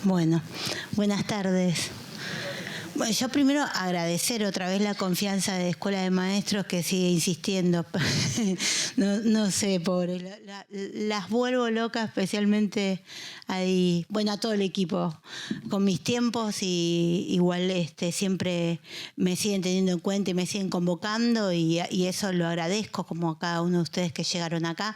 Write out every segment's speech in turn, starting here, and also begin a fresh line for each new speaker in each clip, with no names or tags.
Bueno, buenas tardes. Bueno, yo primero agradecer otra vez la confianza de Escuela de Maestros que sigue insistiendo. No sé, pobre, las vuelvo locas, especialmente ahí, bueno, a todo el equipo, con mis tiempos, y igual siempre me siguen teniendo en cuenta y me siguen convocando, y eso lo agradezco, como a cada uno de ustedes que llegaron acá.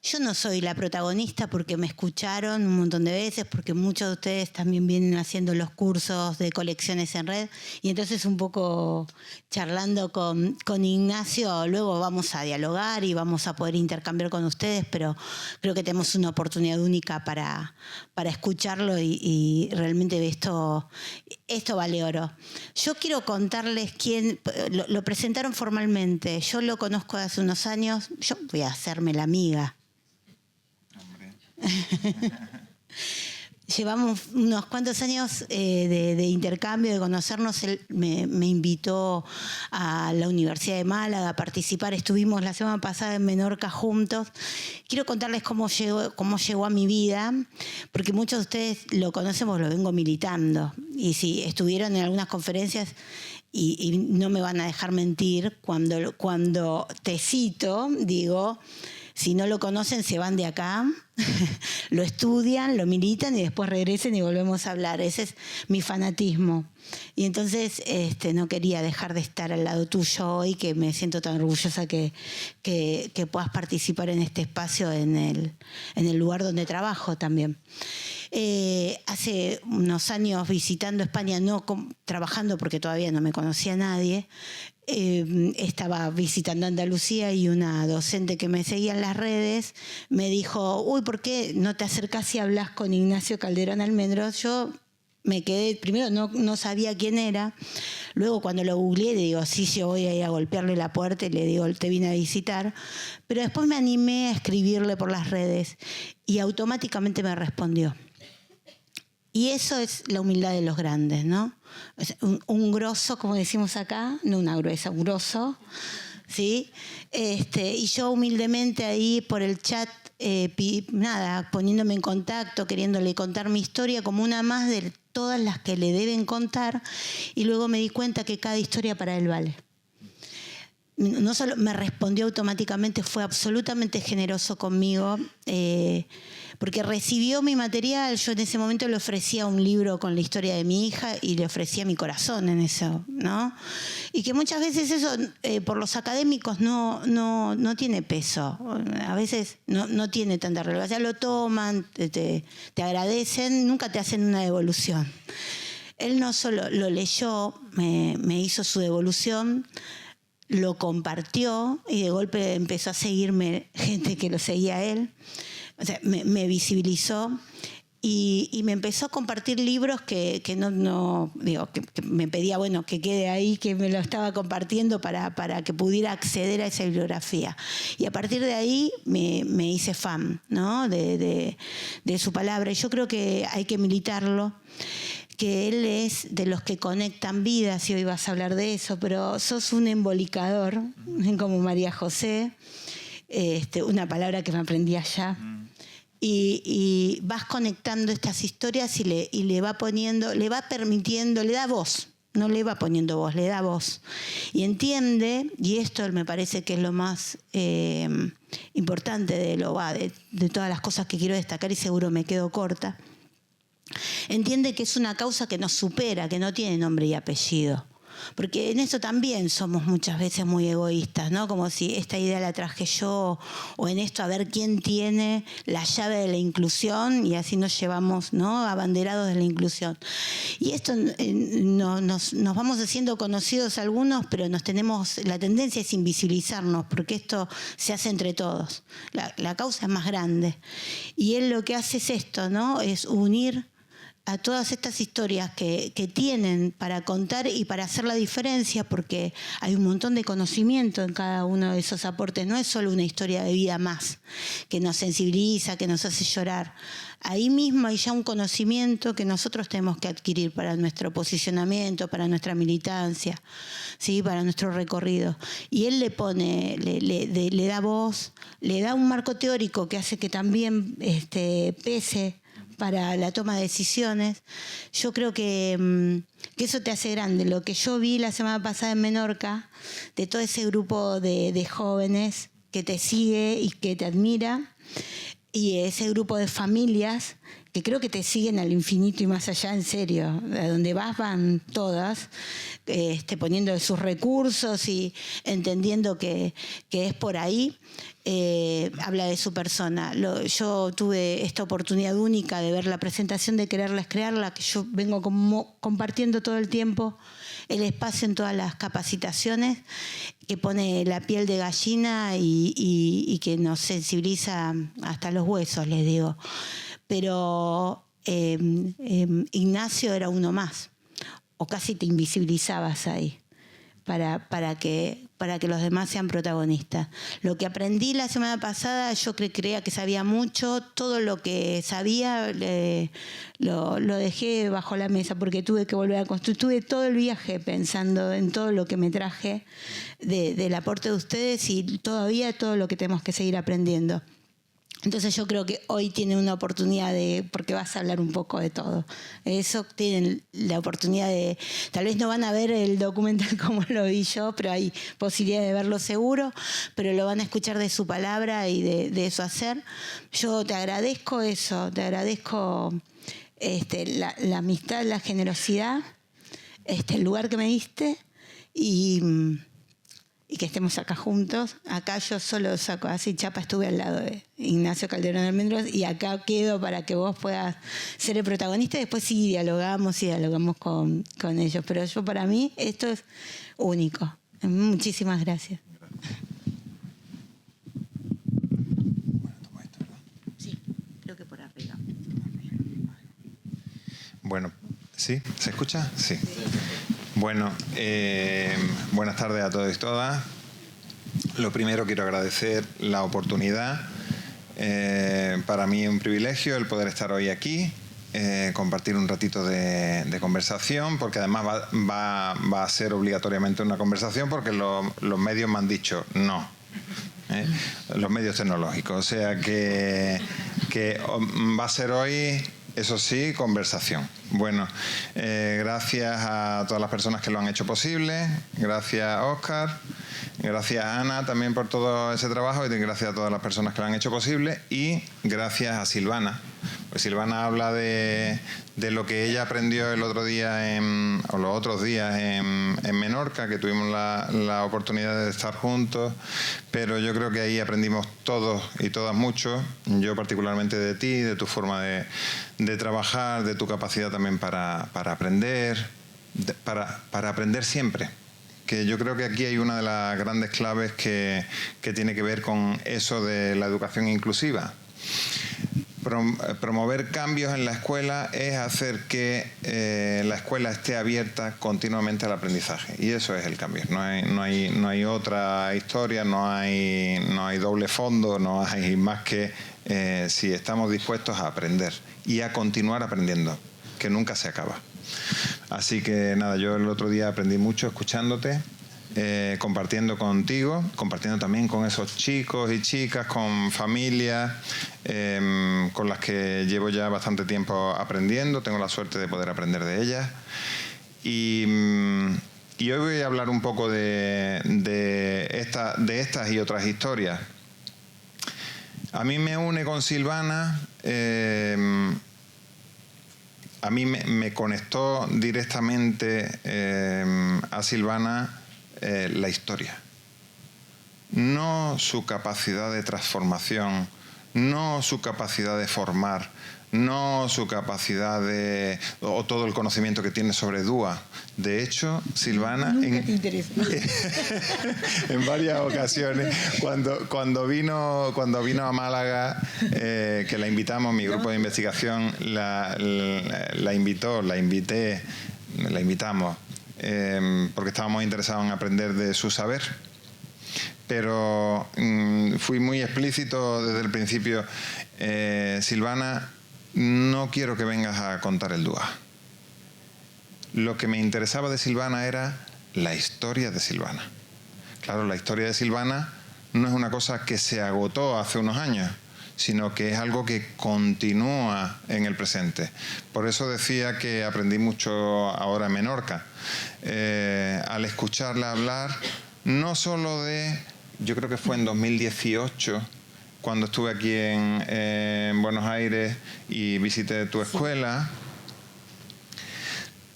Yo no soy la protagonista porque me escucharon un montón de veces, porque muchos de ustedes también vienen haciendo los cursos de colecciones en red, y entonces un poco charlando con Ignacio, luego vamos a dialogar y vamos a poder intercambiar con ustedes, pero creo que tenemos una oportunidad única para escucharlo, y realmente esto vale oro. Yo quiero contarles quién, lo presentaron formalmente, yo lo conozco de hace unos años, yo voy a hacerme la amiga. Llevamos unos cuantos años de intercambio, de conocernos. Él me invitó a la Universidad de Málaga a participar. Estuvimos la semana pasada en Menorca juntos. Quiero contarles cómo llegó a mi vida, porque muchos de ustedes lo conocen porque lo vengo militando. Y si estuvieron en algunas conferencias, y no me van a dejar mentir, cuando te cito, digo... Si no lo conocen, se van de acá, lo estudian, lo militan y después regresen y volvemos a hablar. Ese es mi fanatismo. Y entonces no quería dejar de estar al lado tuyo hoy, que me siento tan orgullosa que puedas participar en este espacio en el lugar donde trabajo también. Hace unos años visitando España, no trabajando porque todavía no me conocía nadie, estaba visitando Andalucía, y una docente que me seguía en las redes me dijo: uy, ¿por qué no te acercás y hablas con Ignacio Calderón Almendros? Yo me quedé, primero no sabía quién era, luego cuando lo googleé le digo: sí, yo voy a ir a golpearle la puerta y le digo: te vine a visitar. Pero después me animé a escribirle por las redes y automáticamente me respondió. Y eso es la humildad de los grandes, ¿no? Un grosso, como decimos acá, no una gruesa, un grosso, ¿sí? Y yo humildemente ahí por el chat, poniéndome en contacto, queriéndole contar mi historia como una más de todas las que le deben contar, y luego me di cuenta que cada historia para él vale. No solo me respondió automáticamente, fue absolutamente generoso conmigo, porque recibió mi material. Yo en ese momento le ofrecía un libro con la historia de mi hija y le ofrecía mi corazón en eso, ¿no? Y que muchas veces eso por los académicos no tiene peso. A veces no tiene tanta relevancia. Lo toman, te agradecen, nunca te hacen una devolución. Él no solo lo leyó, me hizo su devolución, lo compartió, y de golpe empezó a seguirme gente que lo seguía a él. O sea, me visibilizó y me empezó a compartir libros que me pedía, bueno, que quede ahí, que me lo estaba compartiendo para que pudiera acceder a esa bibliografía. Y a partir de ahí me hice fan, ¿no? de su palabra. Y yo creo que hay que militarlo, que él es de los que conectan vidas, y hoy vas a hablar de eso, pero sos un embolicador, como María José, una palabra que me aprendí allá. Y vas conectando estas historias y le va poniendo, le va permitiendo, le da voz. No le va poniendo voz, le da voz. Y entiende, y esto me parece que es lo más importante de todas las cosas que quiero destacar, y seguro me quedo corta. Entiende que es una causa que nos supera, que no tiene nombre y apellido. Porque en eso también somos muchas veces muy egoístas, ¿no? Como si esta idea la traje yo, o en esto a ver quién tiene la llave de la inclusión, y así nos llevamos, ¿no?, abanderados de la inclusión. Y esto nos vamos haciendo conocidos algunos, pero la tendencia es invisibilizarnos, porque esto se hace entre todos. La causa es más grande. Y él lo que hace es esto, ¿no? Es unir a todas estas historias que tienen para contar y para hacer la diferencia, porque hay un montón de conocimiento en cada uno de esos aportes. No es solo una historia de vida más que nos sensibiliza, que nos hace llorar. Ahí mismo hay ya un conocimiento que nosotros tenemos que adquirir para nuestro posicionamiento, para nuestra militancia, ¿sí?, para nuestro recorrido. Y él le pone, le da voz, le da un marco teórico que hace que también pese para la toma de decisiones. Yo creo que eso te hace grande. Lo que yo vi la semana pasada en Menorca, de todo ese grupo de jóvenes que te sigue y que te admira, y ese grupo de familias que creo que te siguen al infinito y más allá, en serio. A donde vas van todas, poniendo sus recursos y entendiendo que es por ahí. Habla de su persona. Yo tuve esta oportunidad única de ver la presentación de Quererla es Crearla, que yo vengo compartiendo todo el tiempo el espacio en todas las capacitaciones, que pone la piel de gallina y que nos sensibiliza hasta los huesos, les digo. Pero Ignacio era uno más, o casi te invisibilizabas ahí, para que los demás sean protagonistas. Lo que aprendí la semana pasada, yo creía que sabía mucho. Todo lo que sabía lo dejé bajo la mesa porque tuve que volver a construir. Tuve todo el viaje pensando en todo lo que me traje del aporte de ustedes y todavía todo lo que tenemos que seguir aprendiendo. Entonces yo creo que hoy tienen una oportunidad porque vas a hablar un poco de todo. Eso tienen la oportunidad de, tal vez no van a ver el documental como lo vi yo, pero hay posibilidad de verlo seguro, pero lo van a escuchar de su palabra y de su hacer. Yo te agradezco eso, te agradezco la amistad, la generosidad, el lugar que me diste y que estemos acá juntos. Acá yo solo saco así chapa, estuve al lado de Ignacio Calderón Almendros y acá quedo para que vos puedas ser el protagonista y después sí dialogamos con ellos. Pero yo, para mí, esto es único. Muchísimas gracias. Sí, creo que por arriba.
Bueno, ¿sí? ¿Se escucha? Sí. Bueno, buenas tardes a todos y todas. Lo primero, quiero agradecer la oportunidad. Para mí es un privilegio el poder estar hoy aquí, compartir un ratito de conversación, porque además va a ser obligatoriamente una conversación porque los medios me han dicho no. Los medios tecnológicos. O sea que va a ser hoy, eso sí, conversación. Bueno, gracias a todas las personas que lo han hecho posible. Gracias, Óscar. Gracias, Ana, también por todo ese trabajo. Y gracias a todas las personas que lo han hecho posible. Y gracias a Silvana. Pues Silvana habla de lo que ella aprendió el otro día o los otros días en Menorca, que tuvimos la oportunidad de estar juntos. Pero yo creo que ahí aprendimos todos y todas mucho. Yo particularmente de ti, de tu forma de trabajar, de tu capacidad también para aprender, para aprender siempre. Que yo creo que aquí hay una de las grandes claves que tiene que ver con eso de la educación inclusiva. Promover cambios en la escuela es hacer que la escuela esté abierta continuamente al aprendizaje. Y eso es el cambio. No hay otra historia, no hay doble fondo, no hay más que si estamos dispuestos a aprender y a continuar aprendiendo, que nunca se acaba. Así que nada, yo el otro día aprendí mucho escuchándote, compartiendo contigo, compartiendo también con esos chicos y chicas, con familias con las que llevo ya bastante tiempo aprendiendo. Tengo la suerte de poder aprender de ellas. Y hoy voy a hablar un poco de estas y otras historias. A mí me une con Silvana. A mí me conectó directamente a Silvana la historia. No su capacidad de transformación, no su capacidad de formar, no su capacidad o todo el conocimiento que tiene sobre DUA. De hecho, Silvana en varias ocasiones, cuando vino a Málaga, que la invitamos, mi grupo de investigación la invitamos, porque estábamos interesados en aprender de su saber. Pero fui muy explícito desde el principio. Silvana, no quiero que vengas a contar el DUA. Lo que me interesaba de Silvana era la historia de Silvana. Claro, la historia de Silvana no es una cosa que se agotó hace unos años, sino que es algo que continúa en el presente. Por eso decía que aprendí mucho ahora en Menorca, al escucharla hablar, no solo de, yo creo que fue en 2018, cuando estuve aquí en Buenos Aires y visité tu escuela,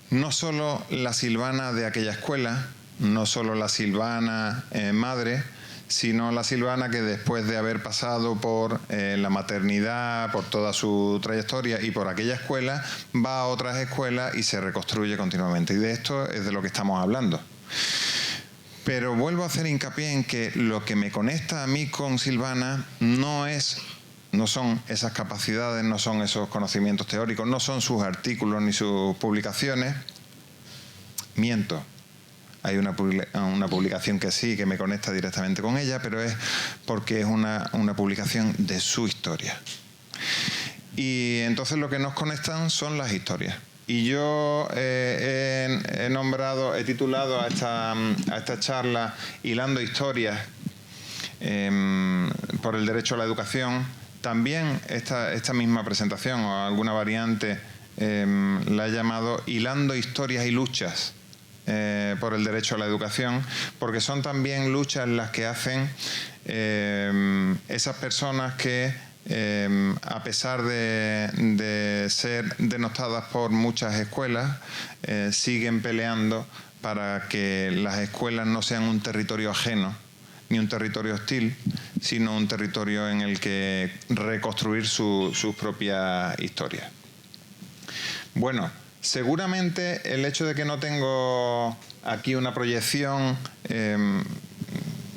no solo la Silvana de aquella escuela, no solo la Silvana madre, sino la Silvana que después de haber pasado por la maternidad, por toda su trayectoria y por aquella escuela, va a otras escuelas y se reconstruye continuamente. Y de esto es de lo que estamos hablando. Pero vuelvo a hacer hincapié en que lo que me conecta a mí con Silvana no son esas capacidades, no son esos conocimientos teóricos, no son sus artículos ni sus publicaciones. Miento. Hay una publicación que sí, que me conecta directamente con ella, pero es porque es una publicación de su historia. Y entonces lo que nos conectan son las historias. Y yo he titulado a esta charla Hilando historias por el derecho a la educación. También esta misma presentación o alguna variante la he llamado Hilando historias y luchas por el derecho a la educación, porque son también luchas las que hacen esas personas que, a pesar de ser denostadas por muchas escuelas, siguen peleando para que las escuelas no sean un territorio ajeno, ni un territorio hostil, sino un territorio en el que reconstruir sus propias historias. Bueno, seguramente el hecho de que no tengo aquí una proyección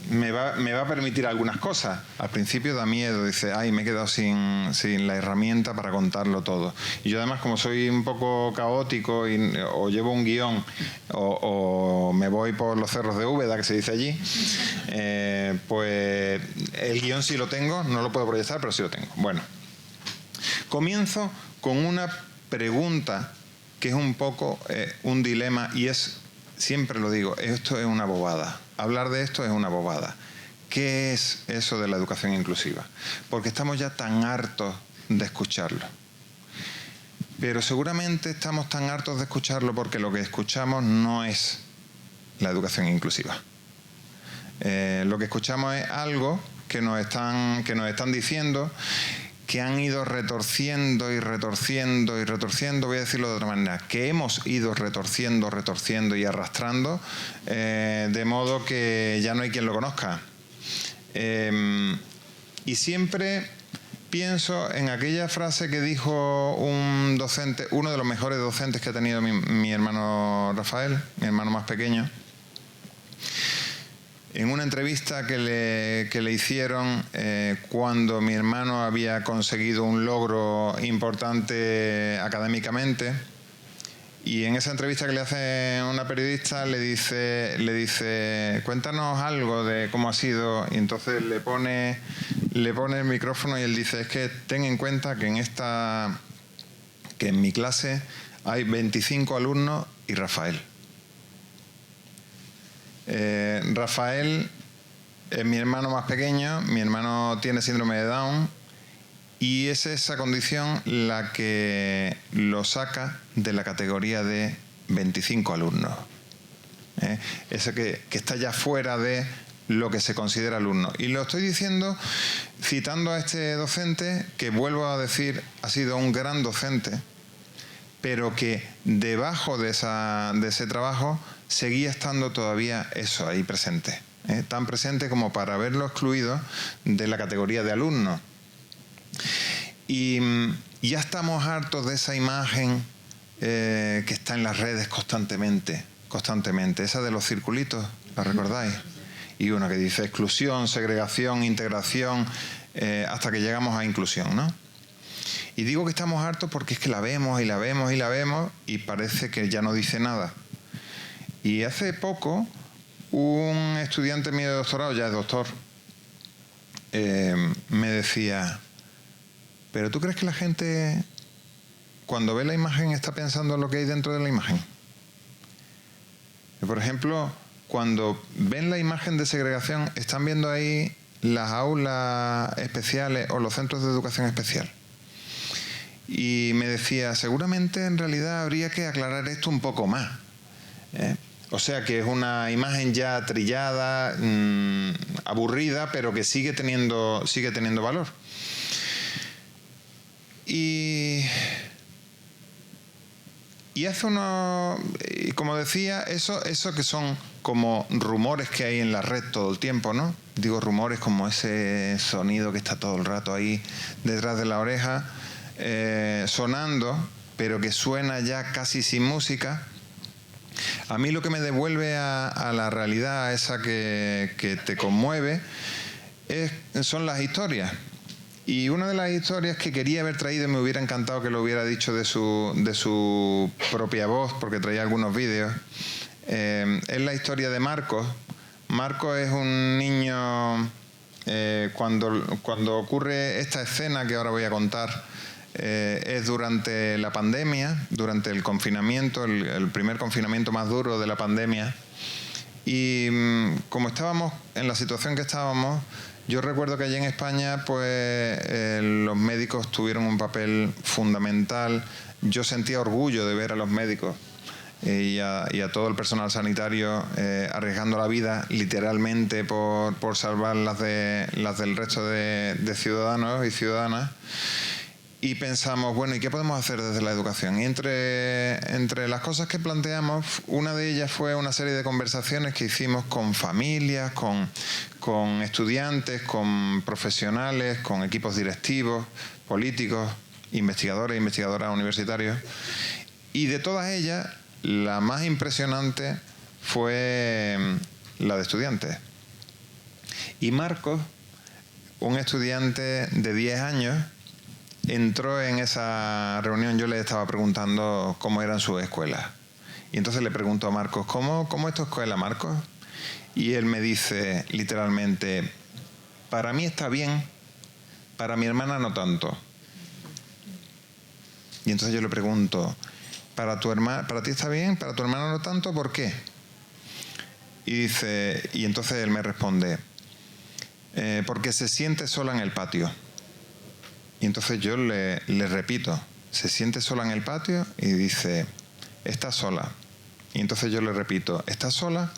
me va a permitir algunas cosas. Al principio da miedo, dice, ay, me he quedado sin la herramienta para contarlo todo. Y yo además, como soy un poco caótico o llevo un guión o me voy por los cerros de Úbeda, que se dice allí, pues el guión sí lo tengo, no lo puedo proyectar, pero sí lo tengo. Bueno, comienzo con una pregunta que es un poco un dilema y es, siempre lo digo, esto es una bobada. Hablar de esto es una bobada. ¿Qué es eso de la educación inclusiva? Porque estamos ya tan hartos de escucharlo. Pero seguramente estamos tan hartos de escucharlo porque lo que escuchamos no es la educación inclusiva. Lo que escuchamos es algo que nos están diciendo, que han ido retorciendo y retorciendo y retorciendo, voy a decirlo de otra manera, que hemos ido retorciendo y arrastrando, de modo que ya no hay quien lo conozca. Y siempre pienso en aquella frase que dijo un docente, uno de los mejores docentes que ha tenido mi hermano Rafael, mi hermano más pequeño, en una entrevista que le hicieron cuando mi hermano había conseguido un logro importante académicamente, y en esa entrevista que le hace una periodista le dice cuéntanos algo de cómo ha sido, y entonces le pone el micrófono y él dice, es que ten en cuenta que en mi clase hay 25 alumnos y Rafael. Rafael es mi hermano más pequeño, mi hermano tiene síndrome de Down y es esa condición la que lo saca de la categoría de 25 alumnos. Ese que está ya fuera de lo que se considera alumno. Y lo estoy diciendo citando a este docente que, vuelvo a decir, ha sido un gran docente, pero que debajo de ese trabajo seguía estando todavía eso ahí presente, tan presente como para haberlo excluido de la categoría de alumno. Y ya estamos hartos de esa imagen que está en las redes constantemente, esa de los circulitos, ¿la recordáis? Y una que dice exclusión, segregación, integración, hasta que llegamos a inclusión, ¿no? Y digo que estamos hartos porque es que la vemos y la vemos y la vemos y parece que ya no dice nada. Y hace poco, un estudiante mío de doctorado, ya es doctor, me decía, ¿pero tú crees que la gente, cuando ve la imagen, está pensando en lo que hay dentro de la imagen? Por ejemplo, cuando ven la imagen de segregación, están viendo ahí las aulas especiales o los centros de educación especial. Y me decía, seguramente en realidad habría que aclarar esto un poco más. O sea que es una imagen ya trillada, aburrida, pero que sigue teniendo valor. Y hace unos, como decía, eso que son como rumores que hay en la red todo el tiempo, ¿no? Digo rumores como ese sonido que está todo el rato ahí detrás de la oreja, sonando, pero que suena ya casi sin música. A mí lo que me devuelve a la realidad esa que te conmueve son las historias. Y una de las historias que quería haber traído, me hubiera encantado que lo hubiera dicho de su propia voz, porque traía algunos vídeos, es la historia de Marcos. Marcos es un niño, cuando ocurre esta escena que ahora voy a contar, es durante la pandemia, durante el confinamiento, el primer confinamiento más duro de la pandemia. Y como estábamos en la situación que estábamos, yo recuerdo que allí en España pues los médicos tuvieron un papel fundamental. Yo sentía orgullo de ver a los médicos y a todo el personal sanitario arriesgando la vida literalmente por salvar las del resto de ciudadanos y ciudadanas. Y pensamos, bueno, ¿y qué podemos hacer desde la educación? Y entre las cosas que planteamos, una de ellas fue una serie de conversaciones que hicimos con familias, con estudiantes, con profesionales, con equipos directivos, políticos, investigadores e investigadoras universitarios. Y de todas ellas, la más impresionante fue la de estudiantes. Y Marcos, un estudiante de 10 años, entró en esa reunión. Yo le estaba preguntando cómo eran sus escuelas. Y entonces le pregunto a Marcos, ¿cómo es tu escuela, Marcos? Y él me dice literalmente, para mí está bien, para mi hermana no tanto. Y entonces yo le pregunto, ¿para ti está bien, para tu hermana no tanto? ¿Por qué? Y entonces él me responde, porque se siente sola en el patio. Y entonces yo le repito, se siente sola en el patio, y dice, ¿estás sola? Y entonces yo le repito, ¿estás sola?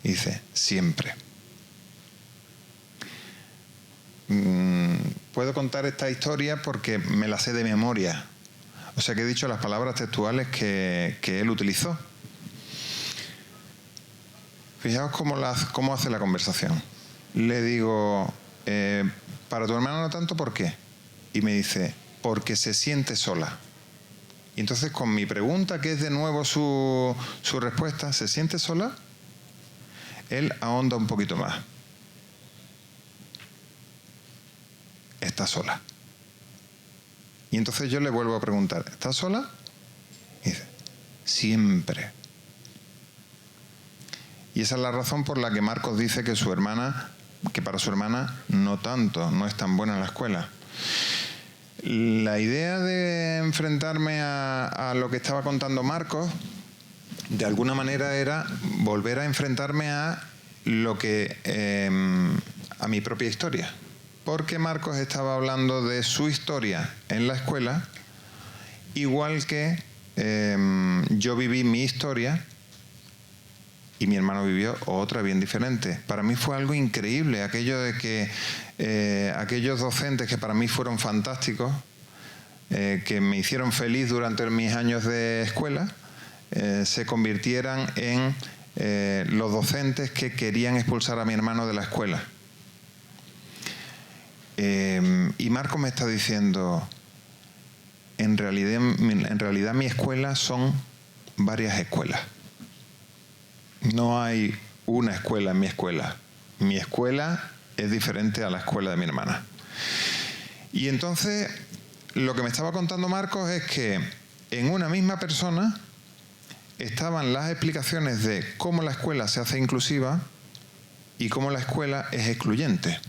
Y dice, siempre. Puedo contar esta historia porque me la sé de memoria. O sea que he dicho las palabras textuales que él utilizó. Fijaos cómo hace la conversación. Le digo, para tu hermano no tanto, ¿por qué? Y me dice, porque se siente sola. Y entonces con mi pregunta, que es de nuevo su respuesta, ¿se siente sola? Él ahonda un poquito más. Está sola. Y entonces yo le vuelvo a preguntar, ¿estás sola? Y dice, siempre. Y esa es la razón por la que Marcos dice que para su hermana no tanto, no es tan buena en la escuela. La idea de enfrentarme a lo que estaba contando Marcos, de alguna manera era volver a enfrentarme a a mi propia historia. Porque Marcos estaba hablando de su historia en la escuela, igual que yo viví mi historia y mi hermano vivió otra bien diferente. Para mí fue algo increíble, aquello de que aquellos docentes que para mí fueron fantásticos, que me hicieron feliz durante mis años de escuela, se convirtieran en los docentes que querían expulsar a mi hermano de la escuela. Y Marcos me está diciendo, en realidad mi escuela son varias escuelas. No hay una escuela en mi escuela. Mi escuela es diferente a la escuela de mi hermana. Y entonces, lo que me estaba contando Marcos es que en una misma persona estaban las explicaciones de cómo la escuela se hace inclusiva y cómo la escuela es excluyente.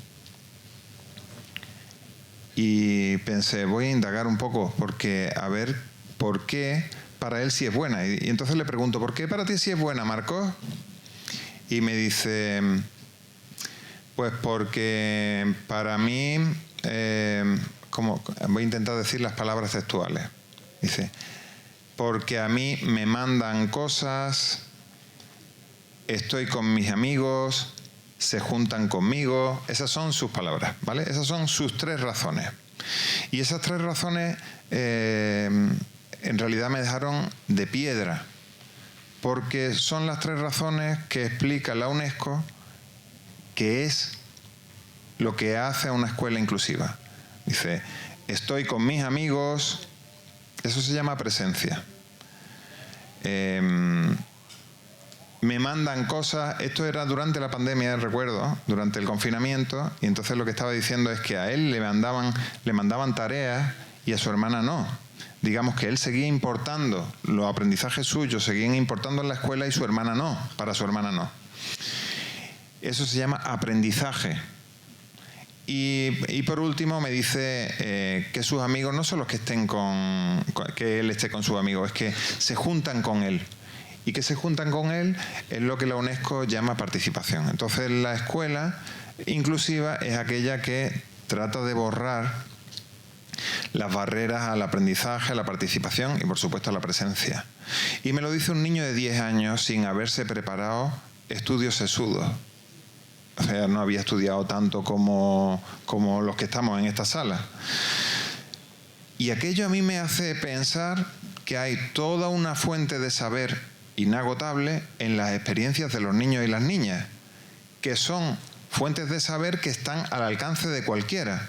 Y pensé, voy a indagar un poco, porque a ver por qué para él sí es buena. Y entonces le pregunto, ¿por qué para ti sí es buena, Marcos? Y me dice, Pues porque para mí, voy a intentar decir las palabras textuales. Dice, porque a mí me mandan cosas, estoy con mis amigos, se juntan conmigo. Esas son sus palabras, ¿vale? Esas son sus 3 razones. Y esas 3 razones en realidad me dejaron de piedra, porque son las 3 razones que explica la UNESCO que es lo que hace a una escuela inclusiva. Dice, estoy con mis amigos, eso se llama presencia. Me mandan cosas, esto era durante la pandemia, recuerdo, durante el confinamiento, y entonces lo que estaba diciendo es que a él le mandaban tareas y a su hermana no. Digamos que él seguía importando, los aprendizajes suyos seguían importando en la escuela y su hermana no, para su hermana no. Eso se llama aprendizaje. Y por último me dice que sus amigos no son los que estén que él esté con sus amigos, es que se juntan con él. Y que se juntan con él es lo que la UNESCO llama participación. Entonces la escuela inclusiva es aquella que trata de borrar las barreras al aprendizaje, a la participación y por supuesto a la presencia. Y me lo dice un niño de 10 años sin haberse preparado estudios sesudos. O sea, no había estudiado tanto como los que estamos en esta sala. Y aquello a mí me hace pensar que hay toda una fuente de saber inagotable en las experiencias de los niños y las niñas, que son fuentes de saber que están al alcance de cualquiera,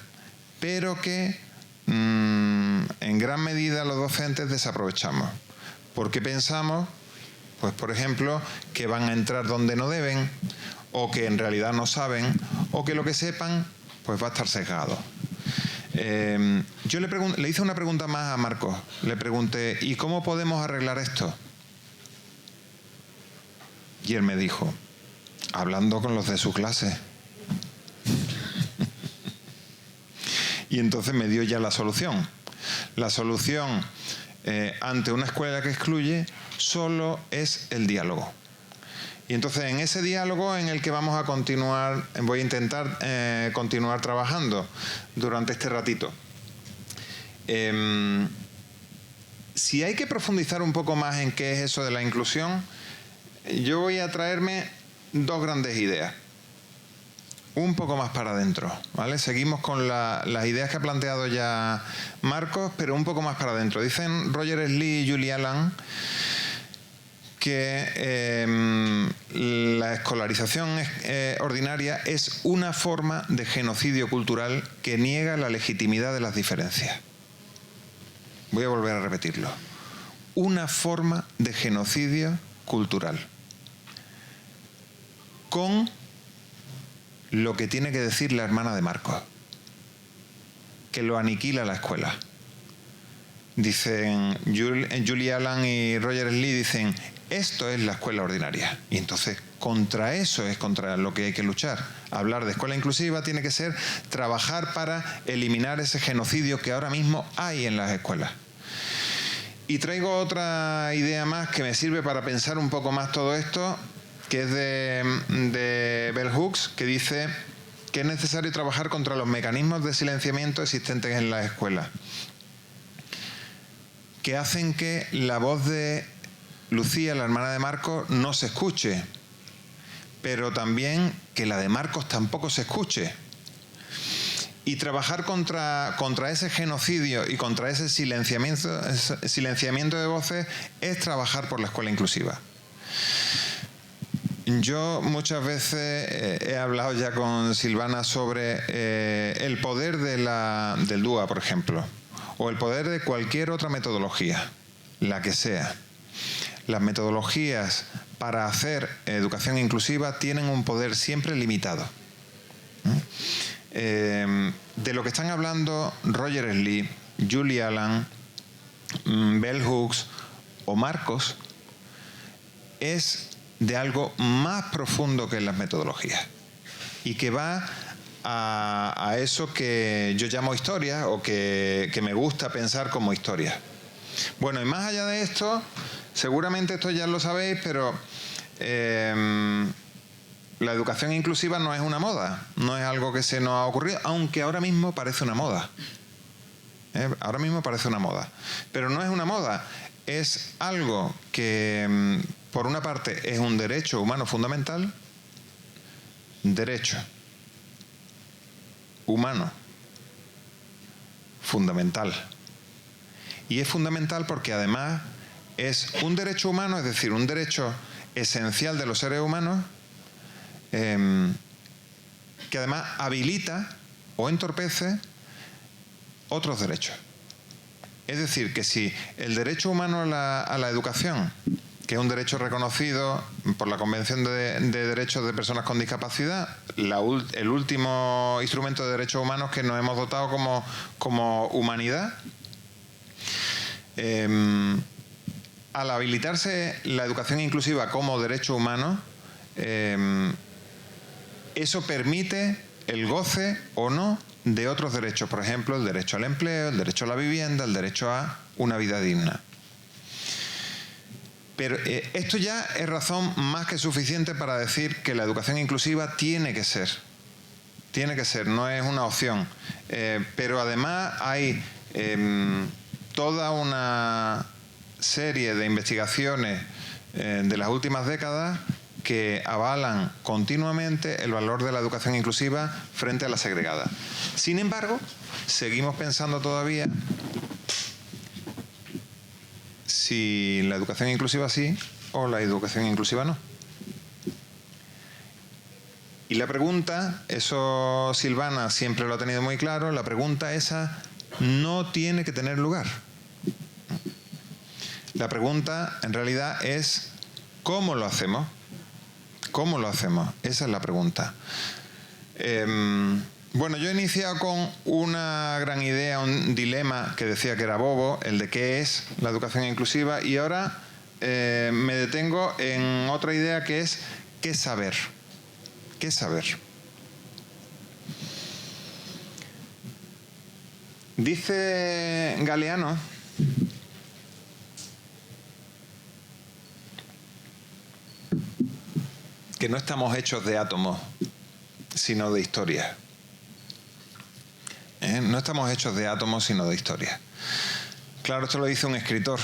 pero que en gran medida los docentes desaprovechamos. Porque pensamos, pues por ejemplo, que van a entrar donde no deben, o que en realidad no saben, o que lo que sepan pues va a estar sesgado. Yo le hice una pregunta más a Marcos. Le pregunté, ¿y cómo podemos arreglar esto? Y él me dijo, hablando con los de su clase. Y entonces me dio ya la solución. La solución ante una escuela que excluye solo es el diálogo. Y entonces en ese diálogo en el que vamos a continuar, voy a intentar continuar trabajando durante este ratito. Si hay que profundizar un poco más en qué es eso de la inclusión, yo voy a traerme 2 grandes ideas. Un poco más para adentro, ¿vale? Seguimos con las ideas que ha planteado ya Marcos, pero un poco más para adentro. Dicen Roger Slee y Julie Allen que la escolarización ordinaria es una forma de genocidio cultural que niega la legitimidad de las diferencias. Voy a volver a repetirlo. Una forma de genocidio cultural. Con lo que tiene que decir la hermana de Marcos, que lo aniquila la escuela. Dicen Julie Allen y Roger Slee, dicen, esto es la escuela ordinaria. Y entonces contra eso es contra lo que hay que luchar. Hablar de escuela inclusiva tiene que ser trabajar para eliminar ese genocidio que ahora mismo hay en las escuelas. Y traigo otra idea más que me sirve para pensar un poco más todo esto, que es de Bell Hooks, que dice que es necesario trabajar contra los mecanismos de silenciamiento existentes en las escuelas, que hacen que la voz de Lucía, la hermana de Marcos, no se escuche, pero también que la de Marcos tampoco se escuche. Y trabajar contra ese genocidio y contra ese silenciamiento de voces es trabajar por la escuela inclusiva. Yo muchas veces he hablado ya con Silvana sobre el poder del DUA, por ejemplo, o el poder de cualquier otra metodología, la que sea. Las metodologías para hacer educación inclusiva tienen un poder siempre limitado. De lo que están hablando Roger Slee, Julie Allen, Bell Hooks o Marcos es de algo más profundo que en las metodologías y que va a eso que yo llamo historia o que me gusta pensar como historia. Bueno, y más allá de esto, seguramente esto ya lo sabéis, pero la educación inclusiva no es una moda, no es algo que se nos ha ocurrido, aunque ahora mismo parece una moda. Ahora mismo parece una moda. Pero no es una moda, es algo que, por una parte, es un derecho humano fundamental, derecho humano fundamental. Y es fundamental porque además es un derecho humano, es decir, un derecho esencial de los seres humanos, que además habilita o entorpece otros derechos. Es decir, que si el derecho humano a la educación, que es un derecho reconocido por la Convención de Derechos de Personas con Discapacidad, el último instrumento de derechos humanos que nos hemos dotado como humanidad, al habilitarse la educación inclusiva como derecho humano, eso permite el goce o no de otros derechos, por ejemplo, el derecho al empleo, el derecho a la vivienda, el derecho a una vida digna. Pero esto ya es razón más que suficiente para decir que la educación inclusiva tiene que ser, no es una opción. Pero además hay toda una serie de investigaciones de las últimas décadas que avalan continuamente el valor de la educación inclusiva frente a la segregada. Sin embargo, seguimos pensando todavía si la educación inclusiva sí o la educación inclusiva no. Y la pregunta, eso Silvana siempre lo ha tenido muy claro, la pregunta esa no tiene que tener lugar. La pregunta en realidad es ¿cómo lo hacemos? ¿Cómo lo hacemos? Esa es la pregunta. Bueno, yo he iniciado con una gran idea, un dilema que decía que era bobo, el de qué es la educación inclusiva, y ahora me detengo en otra idea que es qué saber. ¿Qué saber? Dice Galeano que no estamos hechos de átomos, sino de historia. No estamos hechos de átomos, sino de historia. Claro, esto lo dice un escritor.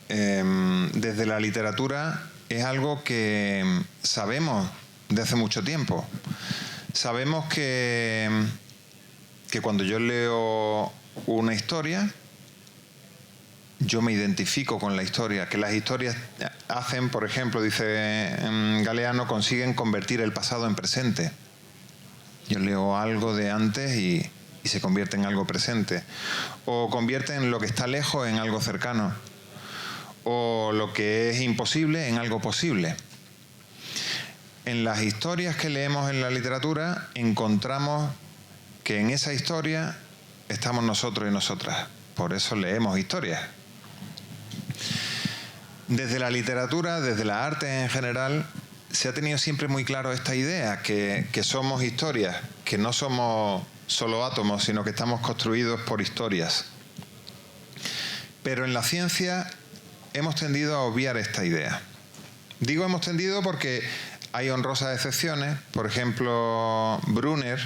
Desde la literatura es algo que sabemos de hace mucho tiempo. Sabemos que cuando yo leo una historia, yo me identifico con la historia, que las historias hacen, por ejemplo, dice Galeano, consiguen convertir el pasado en presente. Yo leo algo de antes y se convierte en algo presente. O convierten lo que está lejos en algo cercano. O lo que es imposible en algo posible. En las historias que leemos en la literatura encontramos que en esa historia estamos nosotros y nosotras. Por eso leemos historias. Desde la literatura, desde la arte en general, se ha tenido siempre muy claro esta idea, que somos historias, que no somos solo átomos, sino que estamos construidos por historias. Pero en la ciencia hemos tendido a obviar esta idea. Digo hemos tendido porque hay honrosas excepciones. Por ejemplo, Brunner,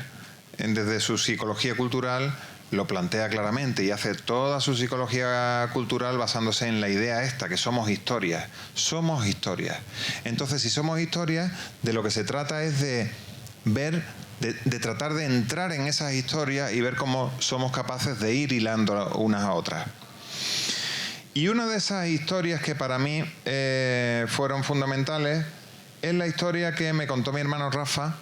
desde su psicología cultural, lo plantea claramente y hace toda su psicología cultural basándose en la idea esta, que somos historias. Somos historias. Entonces, si somos historias, de lo que se trata es de ver, de tratar de entrar en esas historias y ver cómo somos capaces de ir hilando unas a otras. Y una de esas historias que para mí fueron fundamentales es la historia que me contó mi hermano Rafa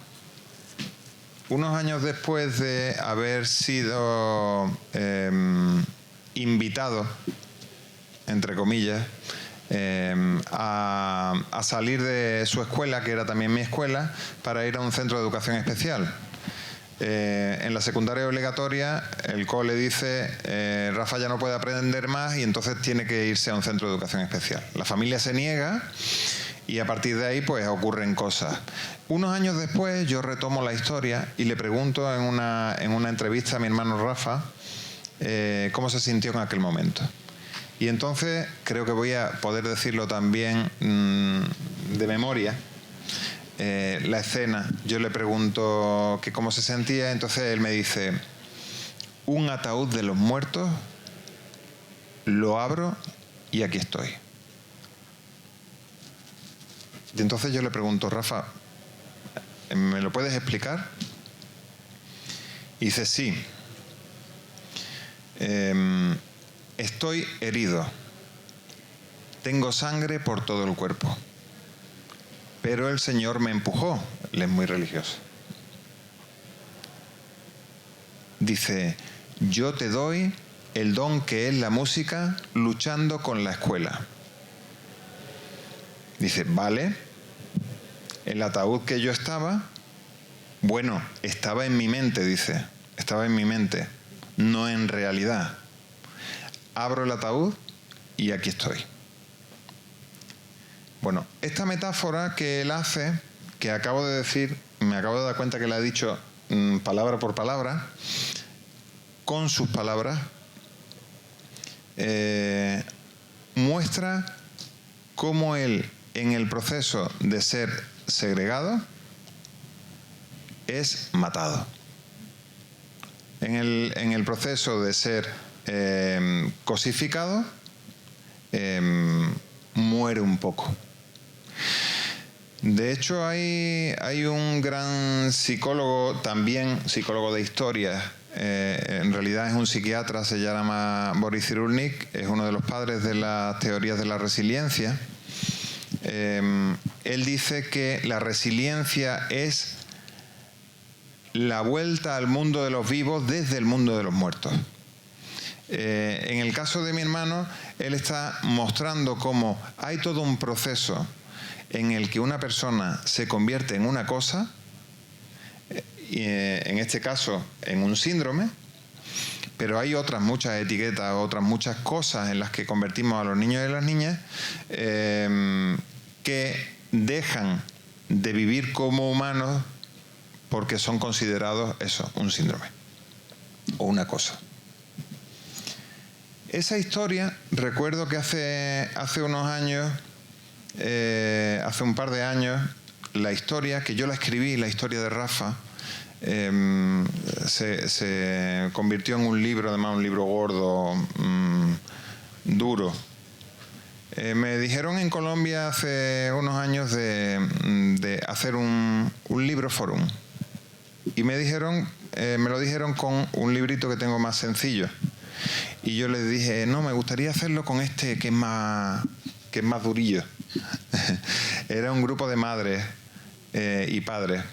unos años después de haber sido invitado, entre comillas, a salir de su escuela, que era también mi escuela, para ir a un centro de educación especial. En la secundaria obligatoria, el cole dice, Rafa ya no puede aprender más y entonces tiene que irse a un centro de educación especial. La familia se niega y a partir de ahí pues ocurren cosas. Unos años después yo retomo la historia y le pregunto en una entrevista a mi hermano Rafa cómo se sintió en aquel momento. Y entonces creo que voy a poder decirlo también de memoria. la escena. Yo le pregunto que cómo se sentía, entonces él me dice: un ataúd de los muertos, lo abro y aquí estoy. Y entonces yo le pregunto: Rafa, ¿me lo puedes explicar? Y dice: sí. Estoy herido. Tengo sangre por todo el cuerpo. Pero el Señor me empujó. Él es muy religioso. Dice: yo te doy el don que es la música luchando con la escuela. Dice: vale. El ataúd que yo estaba, bueno, estaba en mi mente, dice. Estaba en mi mente, no en realidad. Abro el ataúd y aquí estoy. Bueno, esta metáfora que él hace, que acabo de decir, me acabo de dar cuenta que la he dicho palabra por palabra, con sus palabras, muestra cómo él, en el proceso de ser segregado, es matado. En el proceso de ser cosificado, muere un poco. De hecho, hay un gran psicólogo, también psicólogo de historia, en realidad es un psiquiatra, se llama Boris Cyrulnik, es uno de los padres de las teorías de la resiliencia. Él dice que la resiliencia es la vuelta al mundo de los vivos desde el mundo de los muertos. En el caso de mi hermano, él está mostrando cómo hay todo un proceso en el que una persona se convierte en una cosa, en este caso en un síndrome, pero hay otras muchas etiquetas, otras muchas cosas en las que convertimos a los niños y las niñas que dejan de vivir como humanos porque son considerados eso, un síndrome o una cosa. Esa historia, recuerdo que hace unos años, hace un par de años, la historia, que yo la escribí, la historia de Rafa, se convirtió en un libro, además un libro gordo, duro. Me dijeron en Colombia hace unos años de hacer un libro forum. Y me lo dijeron con un librito que tengo más sencillo. Y yo les dije: no, me gustaría hacerlo con este que es más durillo. Era un grupo de madres y padres.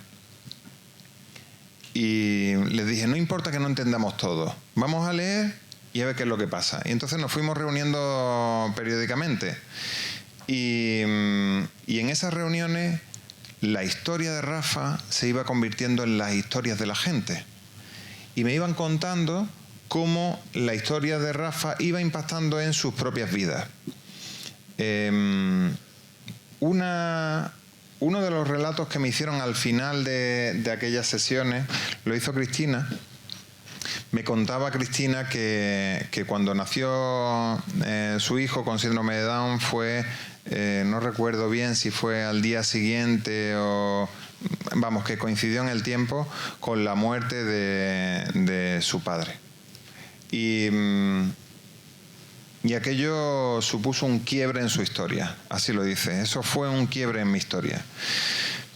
Y les dije: no importa que no entendamos todo, vamos a leer y a ver qué es lo que pasa. Y entonces nos fuimos reuniendo periódicamente. Y en esas reuniones la historia de Rafa se iba convirtiendo en las historias de la gente. Y me iban contando cómo la historia de Rafa iba impactando en sus propias vidas. Uno de los relatos que me hicieron al final de aquellas sesiones lo hizo Cristina. Me contaba Cristina que cuando nació su hijo con síndrome de Down fue, no recuerdo bien si fue al día siguiente o... Vamos, que coincidió en el tiempo con la muerte de su padre. Y aquello supuso un quiebre en su historia, así lo dice. Eso fue un quiebre en mi historia.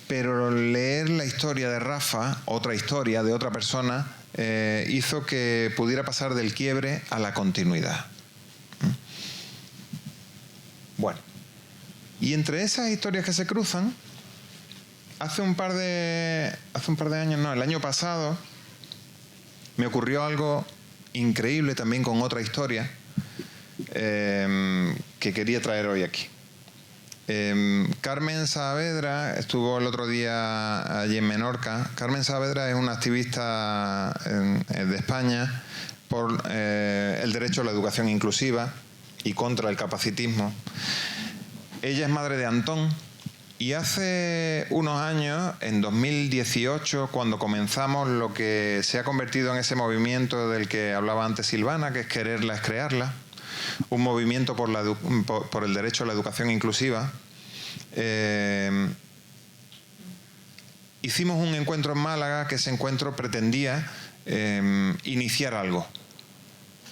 Pero leer la historia de Rafa, otra historia de otra persona, hizo que pudiera pasar del quiebre a la continuidad. Bueno, y entre esas historias que se cruzan, hace un par de años, no, el año pasado, me ocurrió algo increíble también con otra historia que quería traer hoy aquí. Carmen Saavedra estuvo el otro día allí en Menorca. Carmen Saavedra es una activista de España por el derecho a la educación inclusiva y contra el capacitismo. Ella es madre de Antón. Y hace unos años, en 2018, cuando comenzamos lo que se ha convertido en ese movimiento del que hablaba antes Silvana, que es quererla es crearla, un movimiento por el derecho a la educación inclusiva, hicimos un encuentro en Málaga, que ese encuentro pretendía iniciar algo.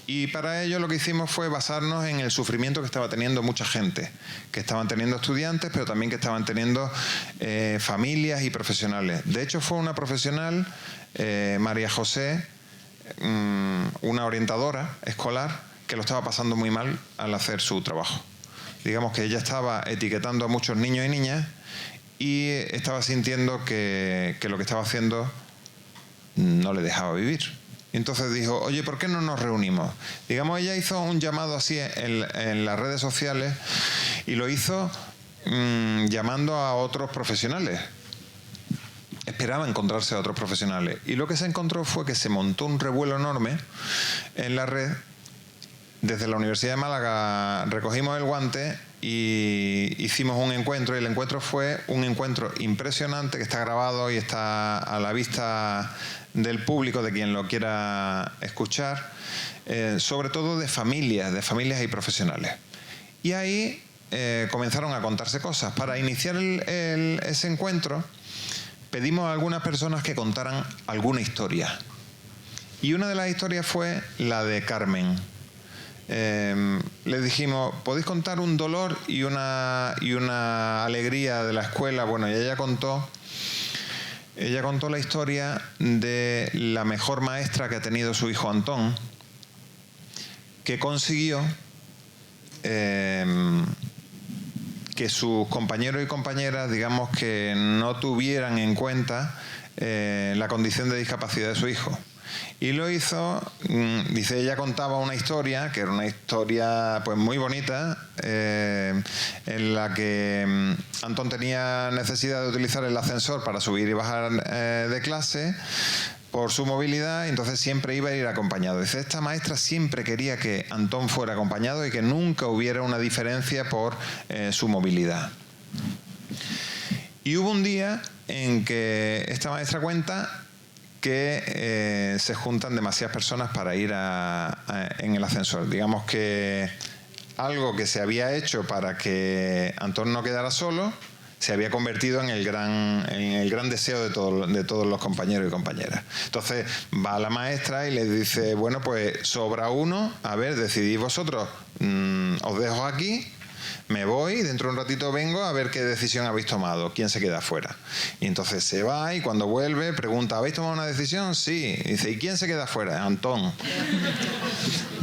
Y para ello lo que hicimos fue basarnos en el sufrimiento que estaba teniendo mucha gente, que estaban teniendo estudiantes, pero también que estaban teniendo familias y profesionales. De hecho, fue una profesional, María José, una orientadora escolar, que lo estaba pasando muy mal al hacer su trabajo. Digamos que ella estaba etiquetando a muchos niños y niñas y estaba sintiendo que lo que estaba haciendo no le dejaba vivir. Y entonces dijo, oye, ¿por qué no nos reunimos? Digamos, ella hizo un llamado así en las redes sociales y lo hizo llamando a otros profesionales. Esperaba encontrarse a otros profesionales. Y lo que se encontró fue que se montó un revuelo enorme en la red. Desde la Universidad de Málaga recogimos el guante y hicimos un encuentro. Y el encuentro fue un encuentro impresionante que está grabado y está a la vista del público, de quien lo quiera escuchar, sobre todo de familias y profesionales. Y ahí comenzaron a contarse cosas. Para iniciar ese encuentro pedimos a algunas personas que contaran alguna historia. Y una de las historias fue la de Carmen. Les dijimos, ¿podéis contar un dolor y una alegría de la escuela? Bueno, y ella contó la historia de la mejor maestra que ha tenido su hijo Antón, que consiguió que sus compañeros y compañeras, digamos, que no tuvieran en cuenta la condición de discapacidad de su hijo. Y lo hizo, dice, ella contaba una historia, que era una historia pues muy bonita, en la que Antón tenía necesidad de utilizar el ascensor para subir y bajar de clase por su movilidad, y entonces siempre iba a ir acompañado. Dice, esta maestra siempre quería que Antón fuera acompañado y que nunca hubiera una diferencia por su movilidad. Y hubo un día en que esta maestra cuenta que se juntan demasiadas personas para ir en el ascensor. Digamos que algo que se había hecho para que Antón no quedara solo se había convertido en el gran deseo de todos los compañeros y compañeras. Entonces va la maestra y les dice, bueno, pues sobra uno, a ver, decidid vosotros, os dejo aquí, me voy, dentro de un ratito vengo a ver qué decisión habéis tomado, quién se queda fuera. Y entonces se va y cuando vuelve pregunta, ¿habéis tomado una decisión? Sí. Y dice, ¿y quién se queda fuera? Antón.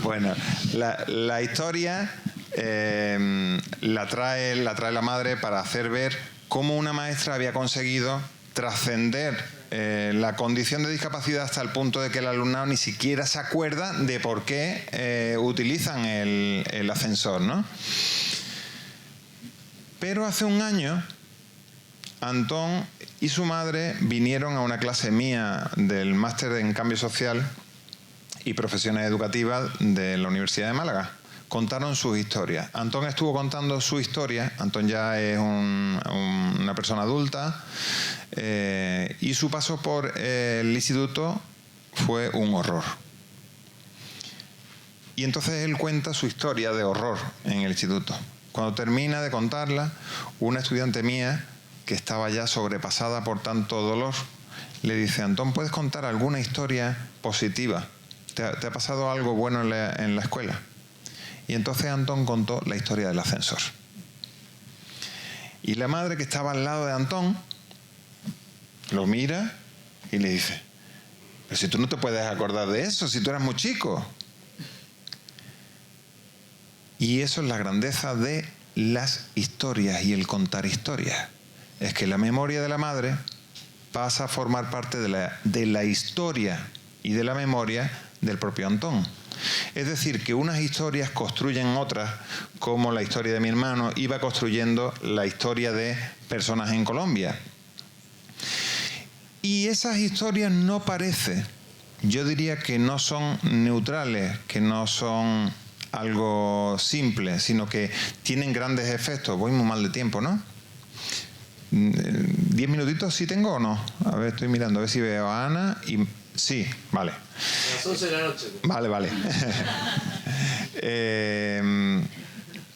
Bueno, la historia la trae la madre para hacer ver cómo una maestra había conseguido trascender la condición de discapacidad hasta el punto de que el alumnado ni siquiera se acuerda de por qué utilizan el ascensor, ¿no? Pero hace un año, Antón y su madre vinieron a una clase mía del máster en cambio social y profesiones educativas de la Universidad de Málaga. Contaron sus historias. Antón estuvo contando su historia. Antón ya es una persona adulta y su paso por el instituto fue un horror. Y entonces él cuenta su historia de horror en el instituto. Cuando termina de contarla, una estudiante mía, que estaba ya sobrepasada por tanto dolor, le dice, Antón, ¿puedes contar alguna historia positiva? ¿Te ha pasado algo bueno en la escuela? Y entonces Antón contó la historia del ascensor. Y la madre, que estaba al lado de Antón, lo mira y le dice, pero si tú no te puedes acordar de eso, si tú eras muy chico. Y eso es la grandeza de las historias y el contar historias. Es que la memoria de la madre pasa a formar parte de la historia y de la memoria del propio Antón. Es decir, que unas historias construyen otras, como la historia de mi hermano iba construyendo la historia de personas en Colombia. Y esas historias no parece, yo diría que no son neutrales, que no son algo simple, sino que tienen grandes efectos. Voy muy mal de tiempo, ¿no? 10 minutitos sí tengo o no. A ver, estoy mirando, a ver si veo a Ana y... Sí, vale.
A las 11 de la noche.
Vale.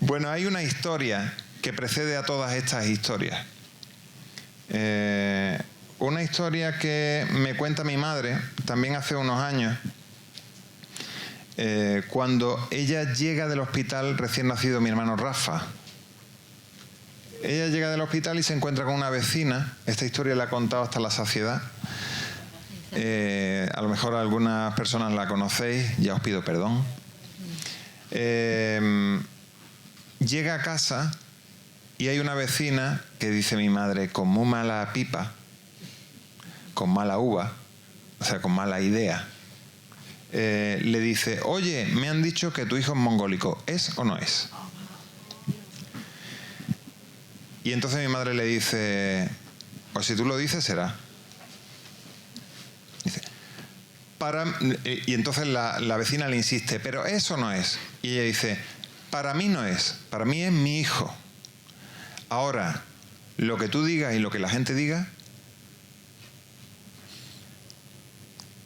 Bueno, hay una historia que precede a todas estas historias. una historia que me cuenta mi madre, también hace unos años, cuando ella llega del hospital recién nacido mi hermano Rafa. Ella llega del hospital y se encuentra con una vecina. Esta historia la he contado hasta la saciedad. A lo mejor algunas personas la conocéis, ya os pido perdón. Llega a casa y hay una vecina que dice mi madre, con muy mala pipa, con mala uva, o sea, con mala idea, le dice, oye, me han dicho que tu hijo es mongólico, ¿es o no es? Y entonces mi madre le dice, pues si tú lo dices, será. Dice, y entonces la vecina le insiste, ¿pero es o no es? Y ella dice, para mí no es, para mí es mi hijo. Ahora, lo que tú digas y lo que la gente diga.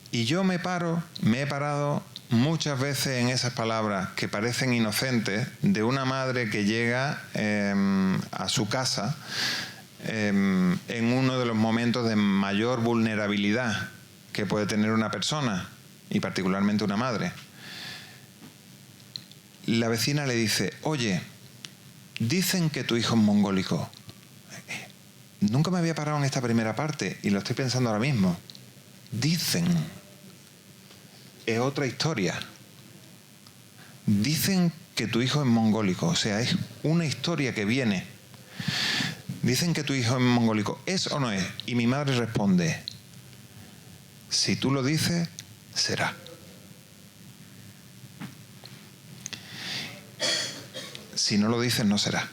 Y yo me he parado muchas veces en esas palabras que parecen inocentes de una madre que llega a su casa en uno de los momentos de mayor vulnerabilidad que puede tener una persona, y particularmente una madre. La vecina le dice, oye, dicen que tu hijo es mongólico. Nunca me había parado en esta primera parte y lo estoy pensando ahora mismo. Dicen. Es otra historia. Dicen que tu hijo es mongólico, o sea, es una historia que viene. Dicen que tu hijo es mongólico, ¿es o no es? Y mi madre responde, si tú lo dices, será. Si no lo dices, no será.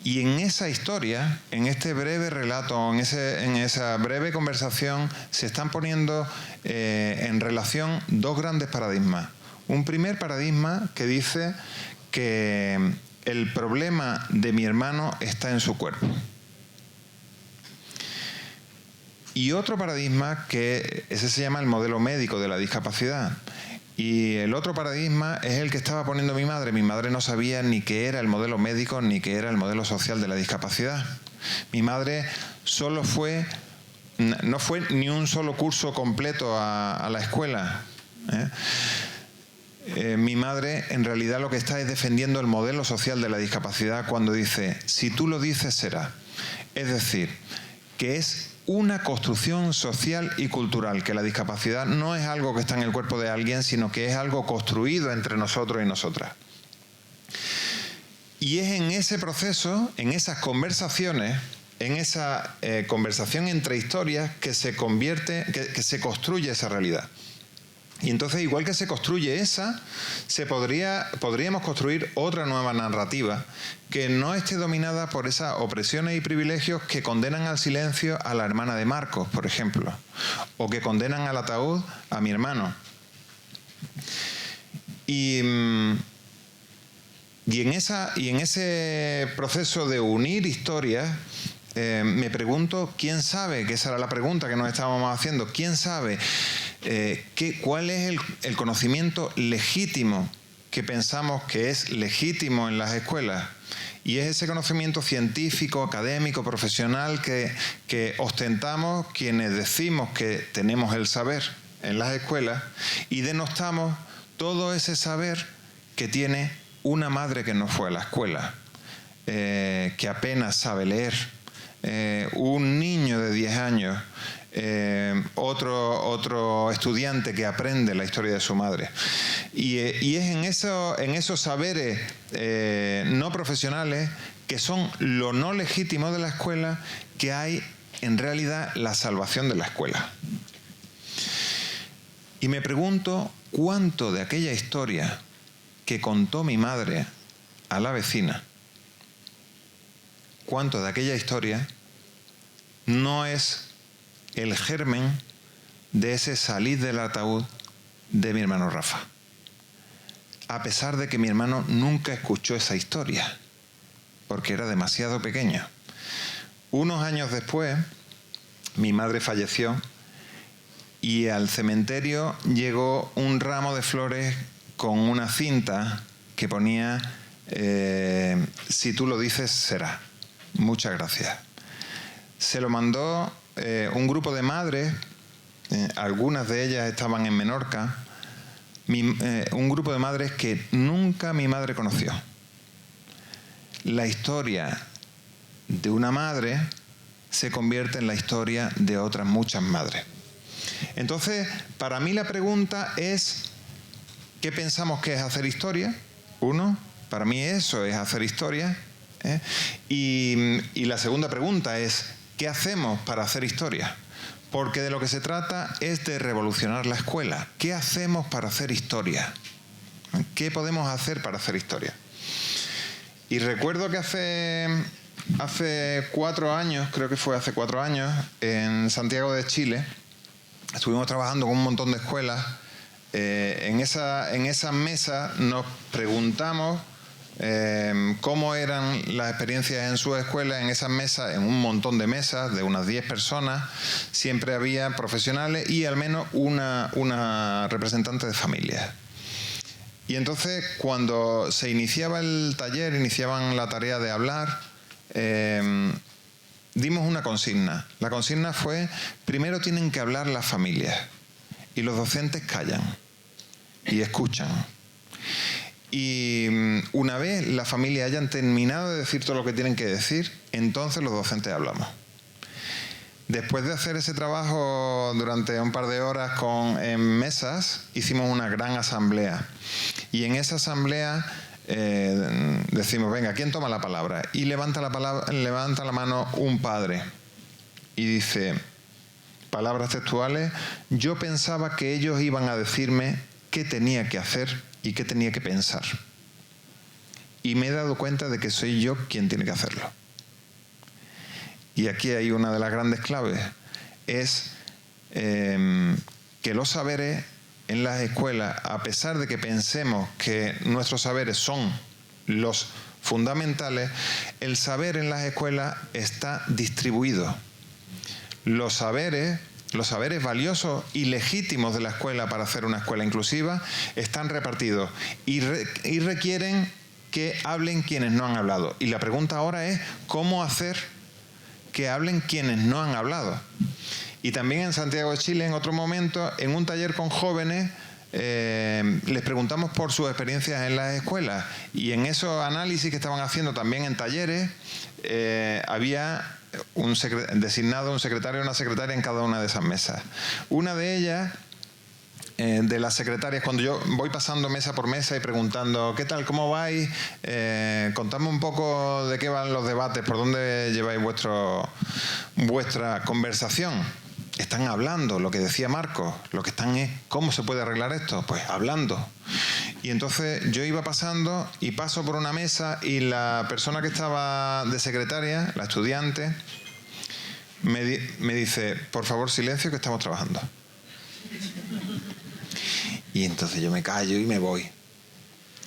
Y en esa historia, en este breve relato, en esa breve conversación, se están poniendo en relación dos grandes paradigmas. Un primer paradigma que dice que el problema de mi hermano está en su cuerpo. Y otro paradigma que ese se llama el modelo médico de la discapacidad. Y el otro paradigma es el que estaba poniendo mi madre. Mi madre no sabía ni qué era el modelo médico ni qué era el modelo social de la discapacidad. Mi madre no fue ni un solo curso completo a la escuela. Mi madre en realidad lo que está es defendiendo el modelo social de la discapacidad cuando dice, si tú lo dices, será. Es decir, que es una construcción social y cultural, que la discapacidad no es algo que está en el cuerpo de alguien, sino que es algo construido entre nosotros y nosotras. Y es en ese proceso, en esas conversaciones, en esa conversación entre historias que se construye esa realidad. Y entonces, igual que se construye esa, podríamos construir otra nueva narrativa que no esté dominada por esas opresiones y privilegios que condenan al silencio a la hermana de Marcos, por ejemplo, o que condenan al ataúd a mi hermano. Y en ese proceso de unir historias, me pregunto, ¿quién sabe? Que esa era la pregunta que nos estábamos haciendo. ¿Quién sabe cuál es el conocimiento legítimo que pensamos que es legítimo en las escuelas? Y es ese conocimiento científico, académico, profesional que ostentamos quienes decimos que tenemos el saber en las escuelas y denostamos todo ese saber que tiene una madre que no fue a la escuela, que apenas sabe leer, un niño de 10 años, otro estudiante que aprende la historia de su madre. Y es en esos saberes no profesionales, que son lo no legítimo de la escuela, que hay en realidad la salvación de la escuela. Y me pregunto cuánto de aquella historia que contó mi madre a la vecina, cuánto de aquella historia no es el germen de ese salir del ataúd de mi hermano Rafa. A pesar de que mi hermano nunca escuchó esa historia, porque era demasiado pequeño. Unos años después, mi madre falleció y al cementerio llegó un ramo de flores con una cinta que ponía, si tú lo dices, será. Muchas gracias. se lo mandó un grupo de madres, algunas de ellas estaban en Menorca, un grupo de madres que nunca mi madre conoció. La historia de una madre se convierte en la historia de otras muchas madres. Entonces, para mí la pregunta es, ¿qué pensamos que es hacer historia? Uno, para mí eso es hacer historia. Y la segunda pregunta es, ¿qué hacemos para hacer historia? Porque de lo que se trata es de revolucionar la escuela. ¿Qué hacemos para hacer historia? ¿Qué podemos hacer para hacer historia? Y recuerdo que hace 4 años, creo que fue hace 4 años, en Santiago de Chile, estuvimos trabajando con un montón de escuelas. En esa mesa nos preguntamos cómo eran las experiencias en su escuela. En esas mesas, en un montón de mesas de unas 10 personas, siempre había profesionales y al menos una representante de familias. Y entonces, cuando se iniciaba el taller, iniciaban la tarea de hablar, dimos una consigna. La consigna fue, primero tienen que hablar las familias y los docentes callan y escuchan. Y una vez las familias hayan terminado de decir todo lo que tienen que decir, entonces los docentes hablamos. Después de hacer ese trabajo durante un par de horas en mesas, hicimos una gran asamblea. Y en esa asamblea decimos, venga, ¿quién toma la palabra? Y levanta la mano un padre y dice, palabras textuales, yo pensaba que ellos iban a decirme qué tenía que hacer y qué tenía que pensar. Y me he dado cuenta de que soy yo quien tiene que hacerlo. Y aquí hay una de las grandes claves, es que los saberes en las escuelas, a pesar de que pensemos que nuestros saberes son los fundamentales, el saber en las escuelas está distribuido. Los saberes valiosos y legítimos de la escuela para hacer una escuela inclusiva están repartidos y requieren que hablen quienes no han hablado. Y la pregunta ahora es, ¿cómo hacer que hablen quienes no han hablado? Y también en Santiago de Chile, en otro momento, en un taller con jóvenes, les preguntamos por sus experiencias en las escuelas. Y en esos análisis que estaban haciendo también en talleres, había designado un secretario y una secretaria en cada una de esas mesas. Una de ellas, de las secretarias, cuando yo voy pasando mesa por mesa y preguntando, ¿qué tal? ¿Cómo vais? Contadme un poco de qué van los debates, por dónde lleváis vuestra conversación. Están hablando, lo que decía Marcos, lo que están es, ¿cómo se puede arreglar esto? Pues hablando. Y entonces yo iba pasando y paso por una mesa y la persona que estaba de secretaria, la estudiante, me dice, por favor, silencio, que estamos trabajando. Y entonces yo me callo y me voy.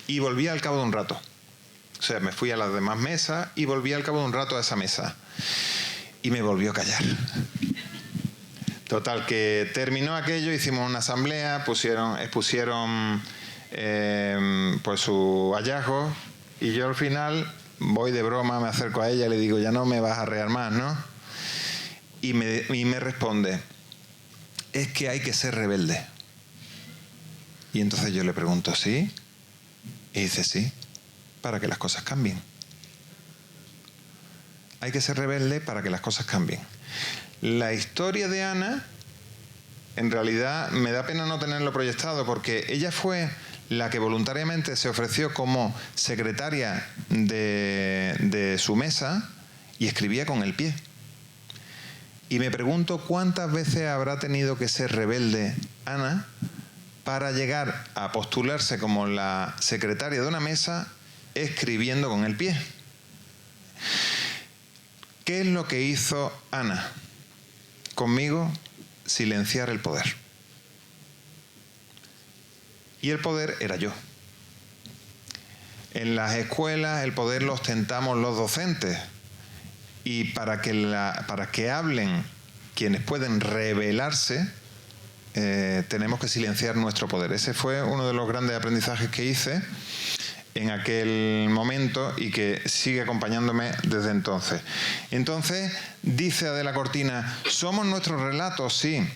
Y volví al cabo de un rato. O sea, me fui a las demás mesas y volví al cabo de un rato a esa mesa. Y me volvió a callar. Total, que terminó aquello, hicimos una asamblea, expusieron pues su hallazgo, y yo al final voy de broma, me acerco a ella y le digo, ya no me vas a rear más, ¿no? Y me responde, es que hay que ser rebelde. Y entonces yo le pregunto, ¿sí? Y dice, sí, para que las cosas cambien. Hay que ser rebelde para que las cosas cambien. La historia de Ana, en realidad, me da pena no tenerlo proyectado, porque ella fue la que voluntariamente se ofreció como secretaria de su mesa y escribía con el pie. Y me pregunto cuántas veces habrá tenido que ser rebelde Ana para llegar a postularse como la secretaria de una mesa escribiendo con el pie. ¿Qué es lo que hizo Ana? Conmigo, silenciar el poder. Y el poder era yo. En las escuelas el poder lo ostentamos los docentes. Y para que hablen quienes pueden rebelarse, tenemos que silenciar nuestro poder. Ese fue uno de los grandes aprendizajes que hice en aquel momento y que sigue acompañándome desde entonces. Entonces, dice Adela Cortina, somos nuestros relatos, sí,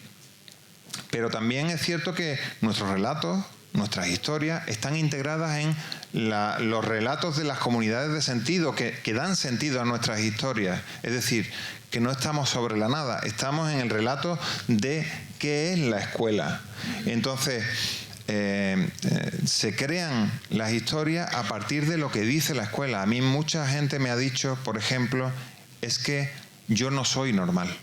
pero también es cierto que nuestros relatos, nuestras historias, están integradas en los relatos de las comunidades de sentido que dan sentido a nuestras historias. Es decir, que no estamos sobre la nada, estamos en el relato de qué es la escuela. Entonces, se crean las historias a partir de lo que dice la escuela. A mí mucha gente me ha dicho, por ejemplo, es que yo no soy normal.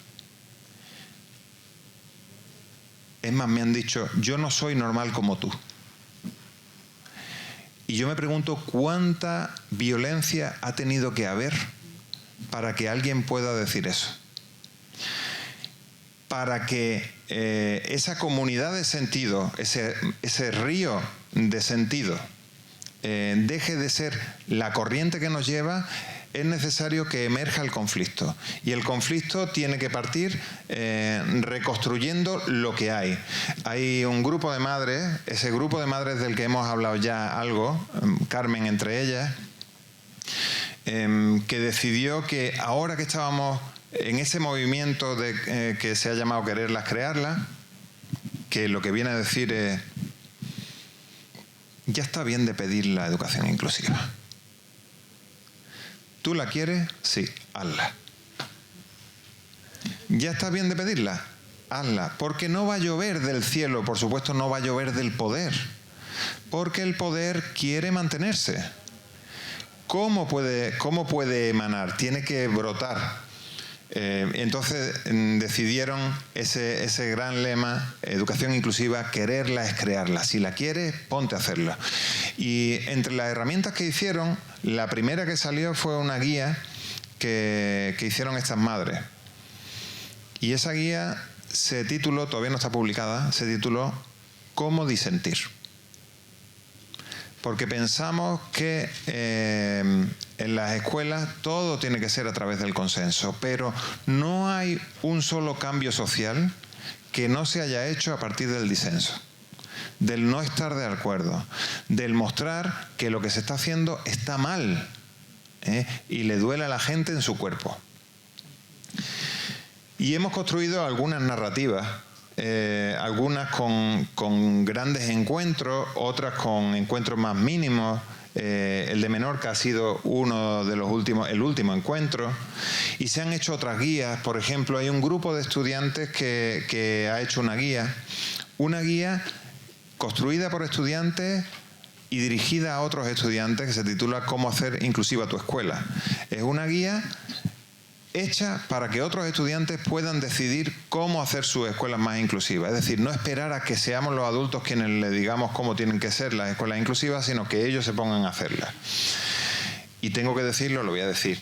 Es más, me han dicho, yo no soy normal como tú. Y yo me pregunto cuánta violencia ha tenido que haber para que alguien pueda decir eso. Para que esa comunidad de sentido, ese río de sentido, deje de ser la corriente que nos lleva, es necesario que emerja el conflicto. Y el conflicto tiene que partir reconstruyendo lo que hay. Hay un grupo de madres, ese grupo de madres del que hemos hablado ya algo, Carmen entre ellas, que decidió que ahora que estábamos en ese movimiento que se ha llamado quererlas, crearlas, que lo que viene a decir es, ya está bien de pedir la educación inclusiva. ¿Tú la quieres? Sí, hazla. ¿Ya está bien de pedirla? Hazla. Porque no va a llover del cielo, por supuesto no va a llover del poder. Porque el poder quiere mantenerse. ¿Cómo puede emanar? Tiene que brotar. Entonces decidieron ese gran lema, educación inclusiva, quererla es crearla. Si la quieres, ponte a hacerla. Y entre las herramientas que hicieron, la primera que salió fue una guía que hicieron estas madres. Y esa guía se tituló, todavía no está publicada, se tituló ¿Cómo disentir? Porque pensamos que en las escuelas todo tiene que ser a través del consenso, pero no hay un solo cambio social que no se haya hecho a partir del disenso, del no estar de acuerdo, del mostrar que lo que se está haciendo está mal, y le duele a la gente en su cuerpo. Y hemos construido algunas narrativas, algunas con grandes encuentros, otras con encuentros más mínimos. El de Menorca ha sido uno de los últimos, el último encuentro. Y se han hecho otras guías. Por ejemplo, hay un grupo de estudiantes que ha hecho una guía construida por estudiantes y dirigida a otros estudiantes, que se titula ¿Cómo hacer inclusiva tu escuela? Es una guía hecha para que otros estudiantes puedan decidir cómo hacer sus escuelas más inclusivas. Es decir, no esperar a que seamos los adultos quienes le digamos cómo tienen que ser las escuelas inclusivas, sino que ellos se pongan a hacerlas. Y tengo que decirlo, lo voy a decir.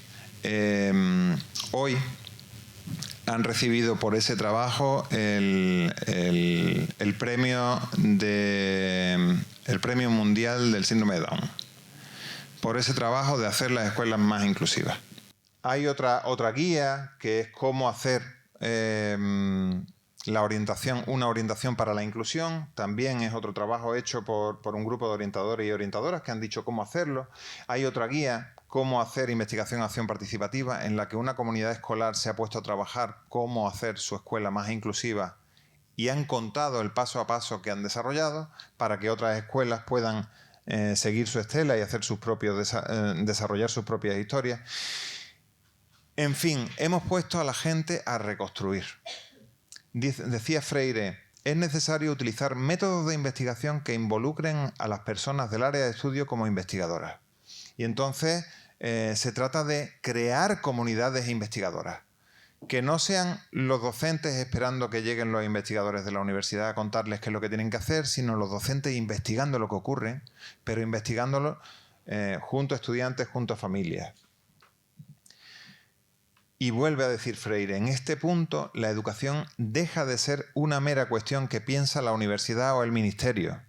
Hoy han recibido por ese trabajo el premio mundial del síndrome de Down, por ese trabajo de hacer las escuelas más inclusivas. Hay otra guía que es cómo hacer una orientación para la inclusión. También es otro trabajo hecho por un grupo de orientadores y orientadoras que han dicho cómo hacerlo. Hay otra guía, cómo hacer investigación-acción participativa, en la que una comunidad escolar se ha puesto a trabajar cómo hacer su escuela más inclusiva y han contado el paso a paso que han desarrollado para que otras escuelas puedan seguir su estela y hacer desarrollar sus propias historias. En fin, hemos puesto a la gente a reconstruir. Decía Freire, es necesario utilizar métodos de investigación que involucren a las personas del área de estudio como investigadoras. Y entonces se trata de crear comunidades investigadoras, que no sean los docentes esperando que lleguen los investigadores de la universidad a contarles qué es lo que tienen que hacer, sino los docentes investigando lo que ocurre, pero investigándolo junto a estudiantes, junto a familias. Y vuelve a decir Freire, en este punto la educación deja de ser una mera cuestión que piensa la universidad o el ministerio.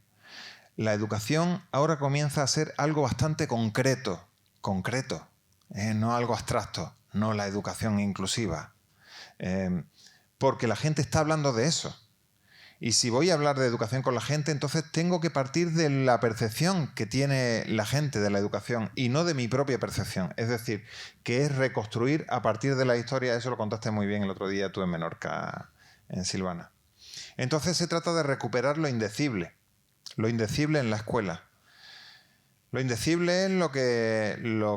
La educación ahora comienza a ser algo bastante concreto, no algo abstracto, no la educación inclusiva. Porque la gente está hablando de eso. Y si voy a hablar de educación con la gente, entonces tengo que partir de la percepción que tiene la gente de la educación y no de mi propia percepción. Es decir, que es reconstruir a partir de la historia. Eso lo contaste muy bien el otro día tú en Menorca, en Silvana. Entonces se trata de recuperar lo indecible en la escuela. Lo indecible es lo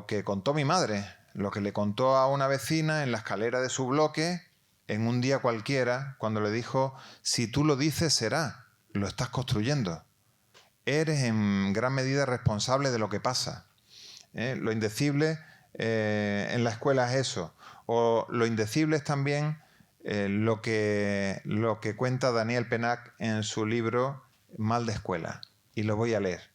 que contó mi madre, lo que le contó a una vecina en la escalera de su bloque en un día cualquiera, cuando le dijo: si tú lo dices, será, lo estás construyendo. Eres en gran medida responsable de lo que pasa. Lo indecible en la escuela es eso. O lo indecible es también lo que cuenta Daniel Penach en su libro Mal de escuela. Y lo voy a leer.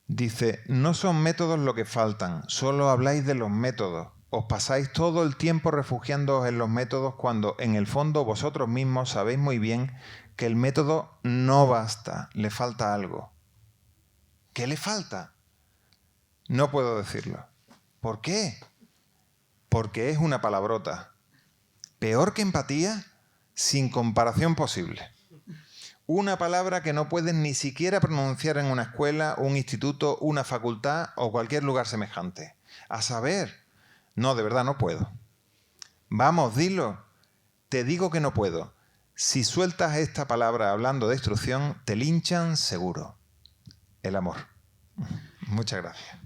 Dice: no son métodos lo que faltan, solo habláis de los métodos. Os pasáis todo el tiempo refugiándoos en los métodos cuando en el fondo vosotros mismos sabéis muy bien que el método no basta, le falta algo. ¿Qué le falta? No puedo decirlo. ¿Por qué? Porque es una palabrota. Peor que empatía, sin comparación posible. Una palabra que no puedes ni siquiera pronunciar en una escuela, un instituto, una facultad o cualquier lugar semejante. A saber, no, de verdad no puedo. Vamos, dilo. Te digo que no puedo. Si sueltas esta palabra hablando de destrucción, te linchan seguro. El amor. Muchas gracias.